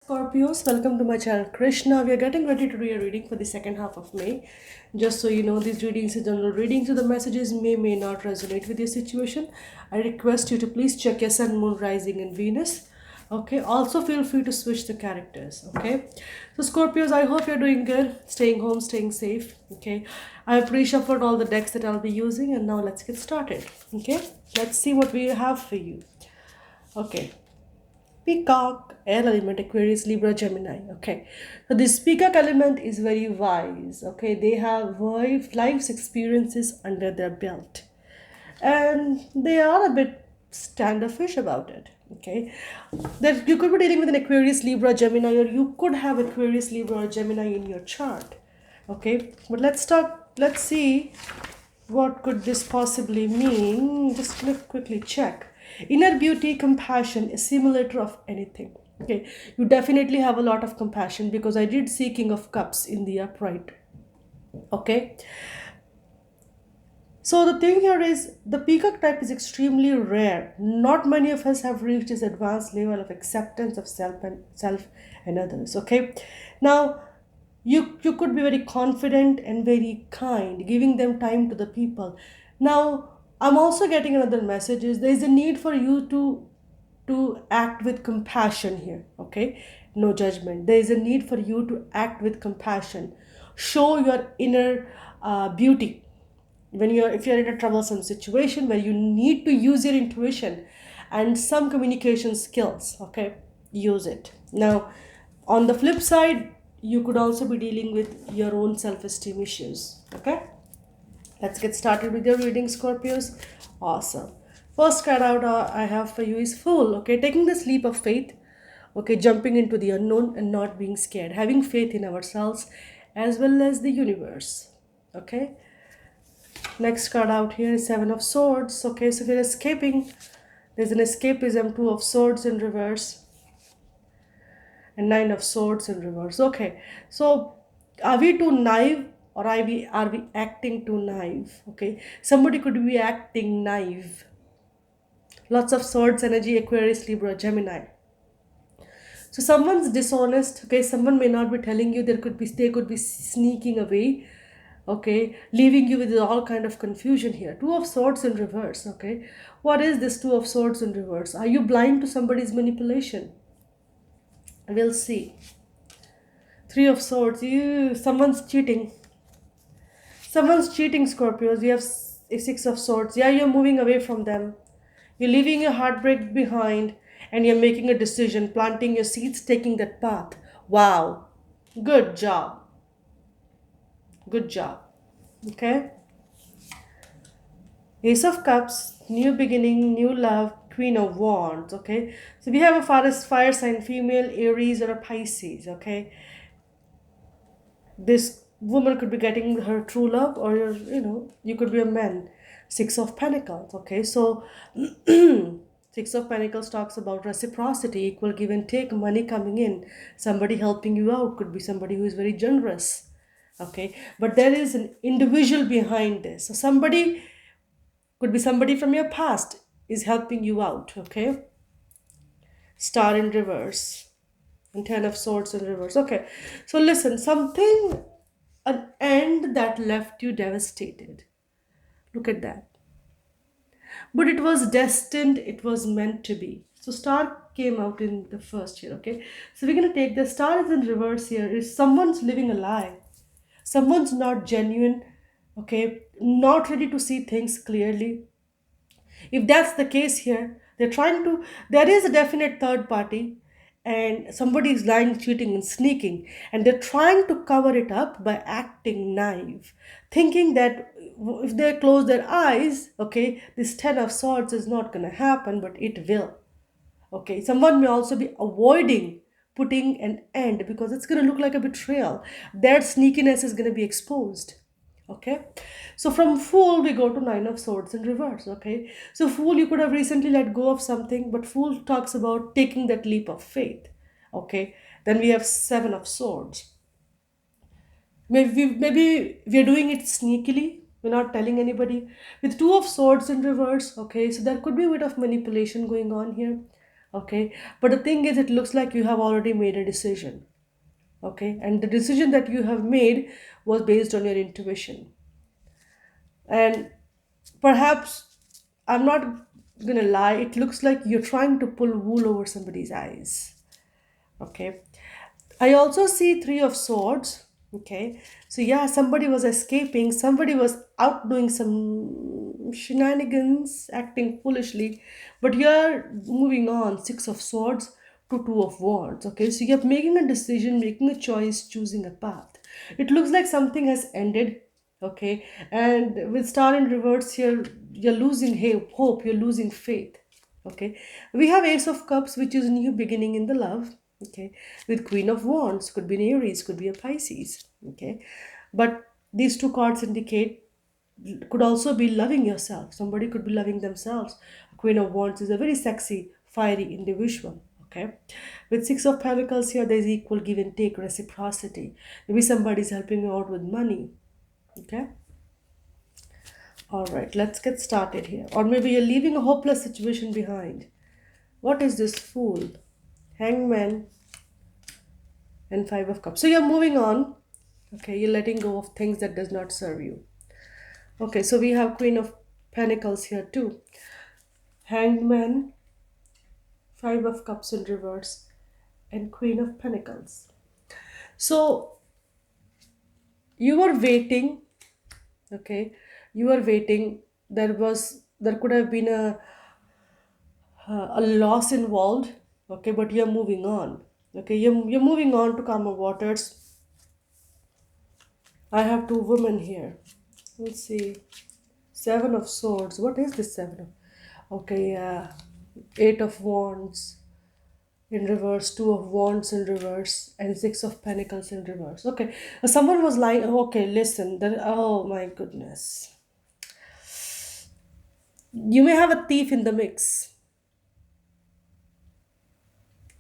Scorpios, welcome to my channel Krishna. We are getting ready to do a reading for the second half of May. Just so you know, these readings are general readings, so the messages may not resonate with your situation. I request you to please check your sun, moon, rising, and Venus. Okay, also feel free to switch the characters. Okay, so Scorpios, I hope you're doing good, staying home, staying safe. Okay, I have pre shuffled all the decks that I'll be using, and now let's get started. Okay, let's see what we have for you. Okay, Peacock, air element, Aquarius, Libra, Gemini. Okay, so this Peacock element is very wise. Okay, they have life's experiences under their belt, and they are a bit standoffish about it. Okay, that you could be dealing with an Aquarius, Libra, Gemini, or you could have Aquarius, Libra, or Gemini in your chart. Okay, but let's start. Let's see what could this possibly mean. Just quickly check. Inner beauty, compassion, a simulator of anything. Okay, you definitely have a lot of compassion because I did see King of Cups in the upright. Okay, so the thing here is the peacock type is extremely rare. Not many of us have reached this advanced level of acceptance of self and others. Okay, now you could be very confident and very kind, giving them time to the people. Now I'm also getting another message is there is a need for you to act with compassion here. Okay, no judgment. There is a need for you to act with compassion. Show your inner beauty when you're if you're in a troublesome situation where you need to use your intuition and some communication skills. Okay, use it. Now on the flip side, you could also be dealing with your own self-esteem issues. Okay, let's get started with your reading, Scorpios. Awesome. First card out I have for you is Fool. Okay, taking this leap of faith. Okay, jumping into the unknown and not being scared, having faith in ourselves as well as the universe. Okay, next card out here is Seven of Swords. Okay, so we're escaping. There's an escapism, Two of Swords in reverse, and Nine of Swords in reverse. Okay, so are we too naive or are we acting too naive? Okay, somebody could be acting naive. Lots of Swords energy, Aquarius, Libra, Gemini. So someone's dishonest. Okay, someone may not be telling you. They could be sneaking away. Okay, leaving you with all kind of confusion here. Two of Swords in reverse. Okay, what is this Two of Swords in reverse? Are you blind to somebody's manipulation? We'll see. Three of Swords. Someone's cheating. Someone's cheating, Scorpios. You have Six of Swords. Yeah, you're moving away from them. You're leaving your heartbreak behind and you're making a decision, planting your seeds, taking that path. Wow. Good job. Good job. Okay. Ace of Cups, new beginning, new love, Queen of Wands. Okay. So we have a fire sign, female, Aries, or a Pisces. Okay. This woman could be getting her true love, or you could be a man. Six of Pentacles. Okay. So Six of Pentacles talks about reciprocity, equal give and take, money coming in, somebody helping you out, could be somebody who is very generous. Okay, but there is an individual behind this. So somebody could be somebody from your past is helping you out. Okay, Star in reverse and Ten of Swords in reverse. Okay, so listen, an end that left you devastated. Look at that. But it was destined, it was meant to be. So Star came out in the first year. Okay, so we're going to take the Star is in reverse here. Is someone's living a lie, someone's not genuine. Okay, not ready to see things clearly. If that's the case here, there is a definite third party, and somebody is lying, cheating, and sneaking, and they're trying to cover it up by acting naive, thinking that if they close their eyes, okay, this Ten of Swords is not going to happen, but it will. Okay, someone may also be avoiding putting an end because it's going to look like a betrayal. Their sneakiness is going to be exposed. Okay, so from Fool we go to Nine of Swords in reverse. Okay, so Fool, you could have recently let go of something, but Fool talks about taking that leap of faith. Okay, then we have Seven of Swords. Maybe we're doing it sneakily, we're not telling anybody. With Two of Swords in reverse. Okay, so there could be a bit of manipulation going on here. Okay, but the thing is, it looks like you have already made a decision. Okay, and the decision that you have made was based on your intuition. And perhaps, I'm not gonna lie, it looks like you're trying to pull wool over somebody's eyes. Okay, I also see three of swords. Okay, so yeah, somebody was escaping, somebody was out doing some shenanigans, acting foolishly, but you're moving on. Six of swords to two of wands. Okay, so you're making a decision, making a choice, choosing a path. It looks like something has ended. Okay, and with star in reverse here, you're losing hope, you're losing faith. Okay, we have ace of cups, which is new beginning in the love. Okay, with queen of wands, could be an aries, could be a pisces. Okay, but these two cards indicate, could also be loving yourself. Somebody could be loving themselves. Queen of wands is a very sexy, fiery individual. Okay, with six of pentacles here, there is equal give and take, reciprocity. Maybe somebody is helping you out with money. Okay, all right, let's get started here. Or maybe you're leaving a hopeless situation behind. What is this fool? Hangman and five of cups. So you're moving on. Okay, you're letting go of things that does not serve you. Okay, so we have queen of pentacles here too. Hangman, five of cups in reverse, and queen of pentacles. So you were waiting. Okay, you were waiting. There could have been a loss involved. Okay, but you're moving on. Okay, you're moving on to calmer waters. I have two women here. Let's see. Seven of swords. What is this seven of? Okay, eight of wands in reverse, two of wands in reverse, and six of pentacles in reverse. Okay, someone was lying. Okay, listen. Oh my goodness. You may have a thief in the mix.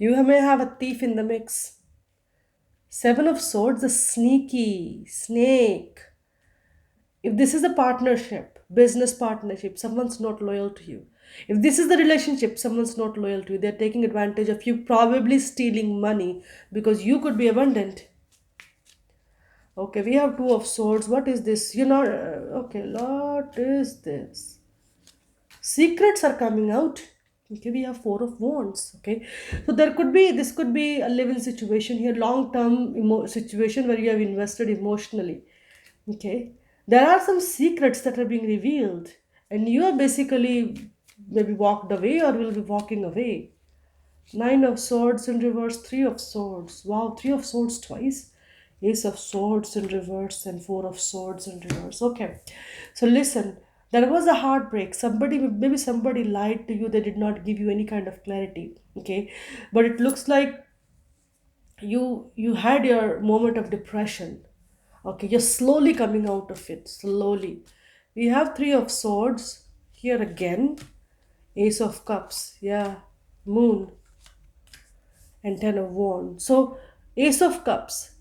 You may have a thief in the mix. Seven of swords, a sneaky snake. If this is a partnership, business partnership, someone's not loyal to you. If this is the relationship, someone's not loyal to you. They're taking advantage of you, probably stealing money because you could be abundant. Okay, we have two of swords. What is this? You're not. Okay, what is this? Secrets are coming out. Okay, we have four of wands. Okay, so this could be a live-in situation here, long-term situation where you have invested emotionally. Okay, there are some secrets that are being revealed, and you are basically maybe walked away or will be walking away. Nine of swords in reverse, three of swords. Wow, three of swords twice. Ace of swords in reverse and four of swords in reverse. Okay, so listen, there was a heartbreak. Maybe somebody lied to you. They did not give you any kind of clarity. Okay, but it looks like you had your moment of depression. Okay, you're slowly coming out of it, slowly. We have three of swords here again, ace of cups, yeah, moon, and ten of wands. So ace of cups,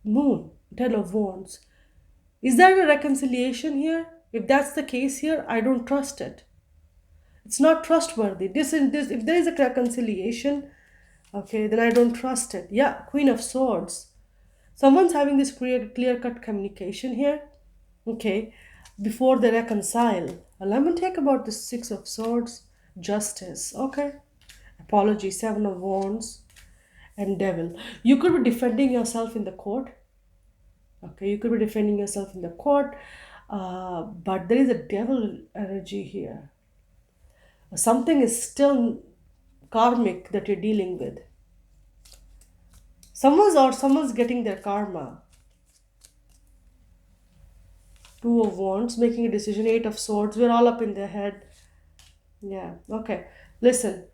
moon, ten of wands. Is there a reconciliation here? If that's the case here, I don't trust it. It's not trustworthy. This if there is a reconciliation, okay, then I don't trust it. Yeah, queen of swords. Someone's having this clear cut communication here. Okay, before they reconcile. Let me talk about the six of swords. Justice. Okay, apology. Seven of wands and devil. You could be defending yourself in the court. Okay, you could be defending yourself in the court, but there is a devil energy here. Something is still karmic that you're dealing with. Someone's getting their karma. Two of wands, making a decision. Eight of swords, we're all up in their head. Yeah, okay. Listen,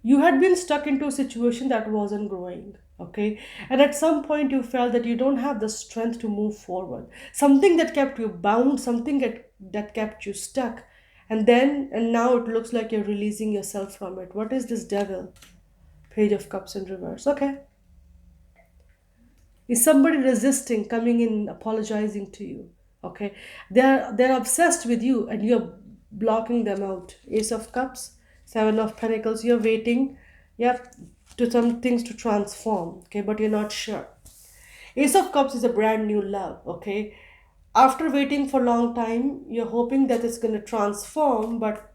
you had been stuck into a situation that wasn't growing. Okay, and at some point you felt that you don't have the strength to move forward. Something that kept you bound, that kept you stuck. And now it looks like you're releasing yourself from it. What is this devil? Page of cups in reverse. Okay, is somebody resisting coming in apologizing to you? Okay, they're obsessed with you and you're blocking them out. Ace of cups, Seven of Pentacles, you're waiting, you have to some things to transform, okay, but you're not sure. Ace of Cups is a brand new love, okay. After waiting for a long time, you're hoping that it's going to transform, but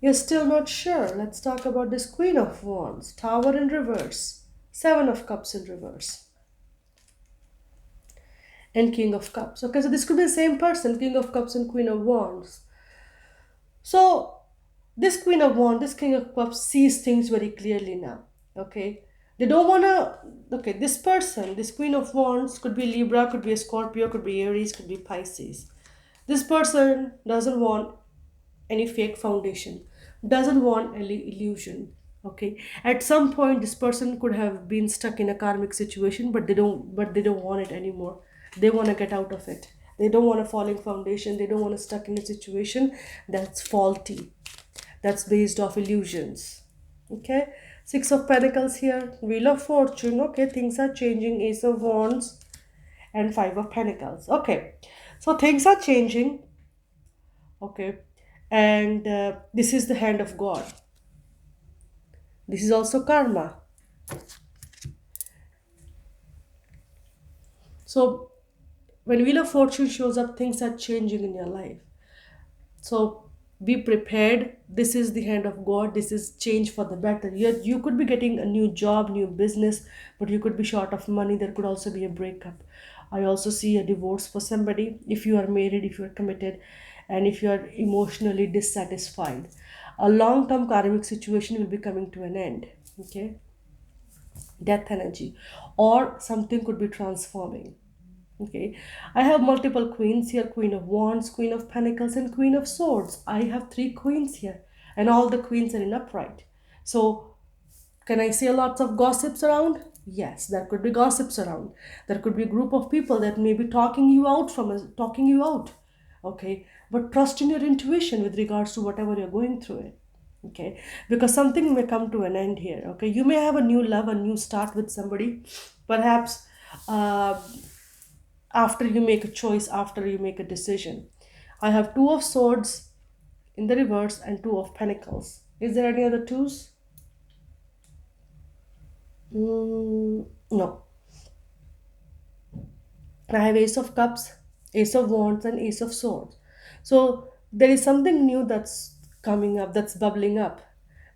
you're still not sure. Let's talk about this Queen of Wands, Tower in reverse, Seven of Cups in reverse, and King of Cups. Okay, so this could be the same person, King of Cups and Queen of Wands. So this Queen of Wands, this King of Cups sees things very clearly now. Okay, they don't wanna. Okay, this person, this Queen of Wands, could be Libra, could be a Scorpio, could be Aries, could be Pisces. This person doesn't want any fake foundation, doesn't want any illusion. Okay, at some point this person could have been stuck in a karmic situation, but they don't want it anymore. They want to get out of it. They don't want a falling foundation. They don't want to stuck in a situation that's faulty, that's based off illusions. Okay, Six of Pentacles here, Wheel of Fortune. Okay, things are changing, Ace of Wands and Five of Pentacles. Okay, so things are changing. Okay, and this is the hand of God. This is also karma. So when Wheel of Fortune shows up, things are changing in your life. So be prepared. This is the hand of God. This is change for the better. You could be getting a new job, new business, but you could be short of money. There could also be a breakup. I also see a divorce for somebody. If you are married, if you are committed, and if you are emotionally dissatisfied, a long term karmic situation will be coming to an end. Okay, death energy, or something could be transforming. Okay, I have multiple queens here, Queen of Wands, Queen of Pentacles, and Queen of Swords. I have three queens here, and all the queens are in upright. So can I say lots of gossips around? Yes, there could be gossips around. There could be a group of people that may be talking you out. Okay, but trust in your intuition with regards to whatever you're going through it. Okay, because something may come to an end here. Okay, you may have a new love, a new start with somebody, perhaps uh, after you make a choice, after you make a decision. I have Two of Swords in the reverse and Two of Pentacles. Is there any other twos? No. I have Ace of Cups, Ace of Wands, and Ace of Swords. So there is something new that's coming up, that's bubbling up,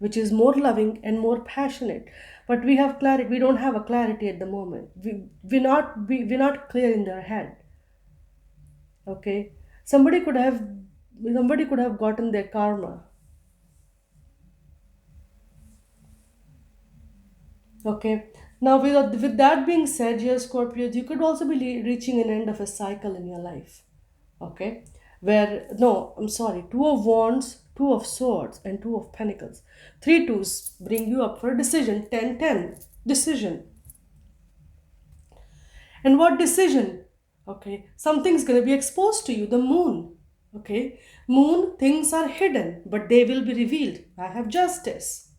which is more loving and more passionate. But we have clarity. We don't have a clarity at the moment. We're not clear in their head. Okay, somebody could have somebody could have gotten their karma. Okay. Now, with that being said, here, Scorpios, you could also be reaching an end of a cycle in your life. Okay. Where, no, I'm sorry, Two of Wands, Two of Swords, and Two of Pentacles. Three twos bring you up for a decision. 10-10. Decision. And what decision? Okay. Something's going to be exposed to you. The moon. Okay. Moon, things are hidden, but they will be revealed. I have justice.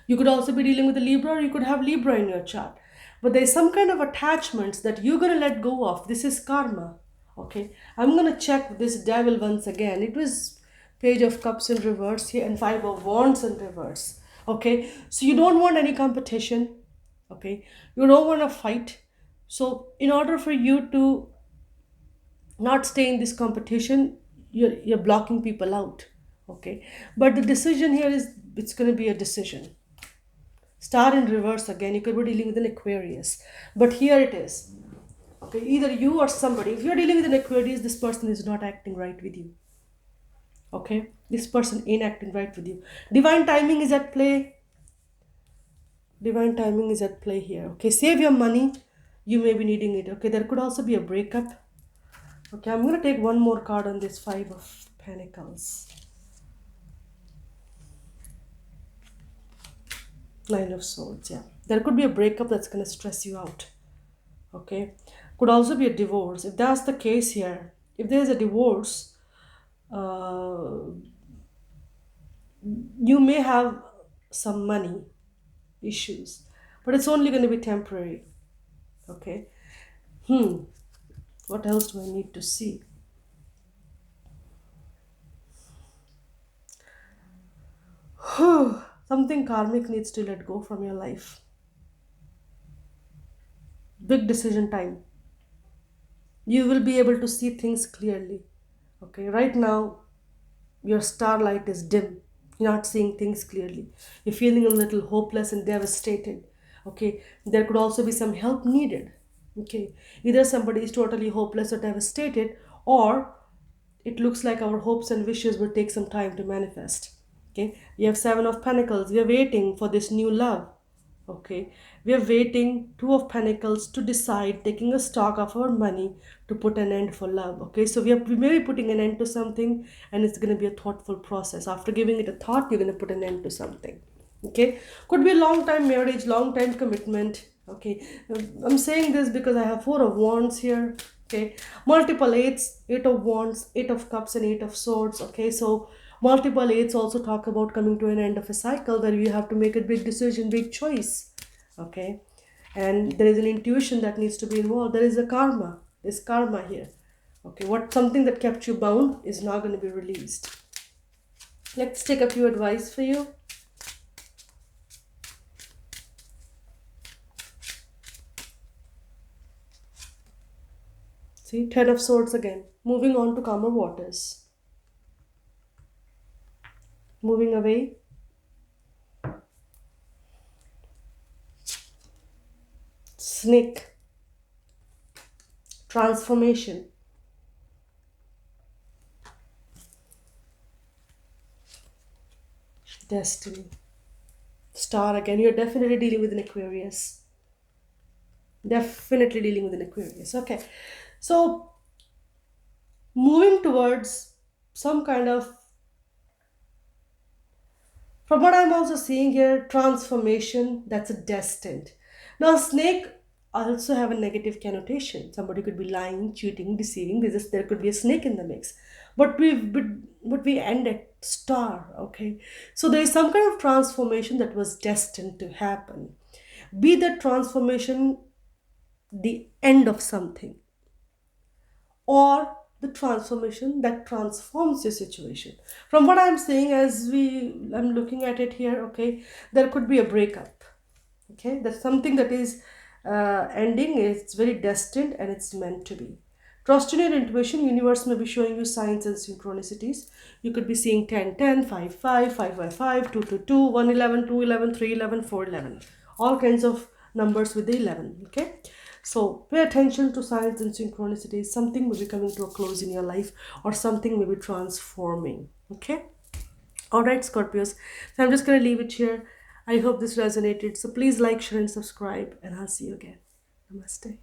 You could also be dealing with a Libra, or you could have Libra in your chart. But there's some kind of attachments that you're going to let go of. This is karma. Okay. I'm going to check this devil once again. It was Page of Cups in reverse here and Five of Wands in reverse. Okay. So you don't want any competition. Okay. You don't want to fight. So in order for you to not stay in this competition, you're blocking people out. Okay. But the decision here is it's going to be a decision. Star in reverse again, you could be dealing with an Aquarius. But here it is. Okay, either you or somebody. If you're dealing with an Aquarius, this person is not acting right with you. Okay, this person ain't acting right with you. Divine timing is at play. Divine timing is at play here. Okay, save your money. You may be needing it. Okay, there could also be a breakup. Okay, I'm gonna take one more card on this Five of Pentacles. Nine of Swords, yeah. There could be a breakup that's gonna stress you out. Okay, could also be a divorce. If that's the case here, if there's a divorce, uh, you may have some money issues, but it's only going to be temporary. Okay. What else do I need to see? Something karmic needs to let go from your life. Big decision time. You will be able to see things clearly. Okay, right now your starlight is dim. You're not seeing things clearly. You're feeling a little hopeless and devastated. Okay, there could also be some help needed. Okay, either somebody is totally hopeless or devastated, or it looks like our hopes and wishes will take some time to manifest. Okay, we have Seven of Pentacles. We are waiting for this new love. Okay, we are waiting Two of Pentacles to decide, taking a stock of our money to put an end for love. Okay, so we may be putting an end to something, and it's going to be a thoughtful process. After giving it a thought, you're going to put an end to something. Okay, could be a long time marriage, long time commitment. Okay, I'm saying this because I have Four of Wands here. Okay, multiple eights, Eight of Wands, Eight of Cups, and Eight of Swords. Okay, so multiple eights also talk about coming to an end of a cycle where you have to make a big decision, big choice. Okay, and there is an intuition that needs to be involved. There is a karma. There's karma here. Okay, what something that kept you bound is now going to be released. Let's take a few advice for you. See, Ten of Swords again. Moving on to calmer waters. Moving away. Snake. Transformation. Destiny. Star again. You're definitely dealing with an Aquarius. Definitely dealing with an Aquarius. Okay. So, moving towards some kind of, from what I'm also seeing here, transformation that's a destined. Now, snake also have a negative connotation. Somebody could be lying, cheating, deceiving. There could be a snake in the mix. But we end at star. Okay, so there is some kind of transformation that was destined to happen. Be that transformation the end of something, or the transformation that transforms your situation. From what I'm saying, I'm looking at it here, okay, there could be a breakup. Okay, that's something that is ending. It's very destined and it's meant to be. Trust in your intuition. Universe may be showing you signs and synchronicities. You could be seeing 10, 10, 5, 5, 5, 5, 5, 2, 2, 2, 1, 11, 2, 11, 3, 11, 4, 11. All kinds of numbers with the 11. Okay, so pay attention to signs and synchronicities. Something will be coming to a close in your life, or something may be transforming. Okay, all right, Scorpios. So I'm just going to leave it here. I hope this resonated. So please like, share, and subscribe, and I'll see you again. Namaste.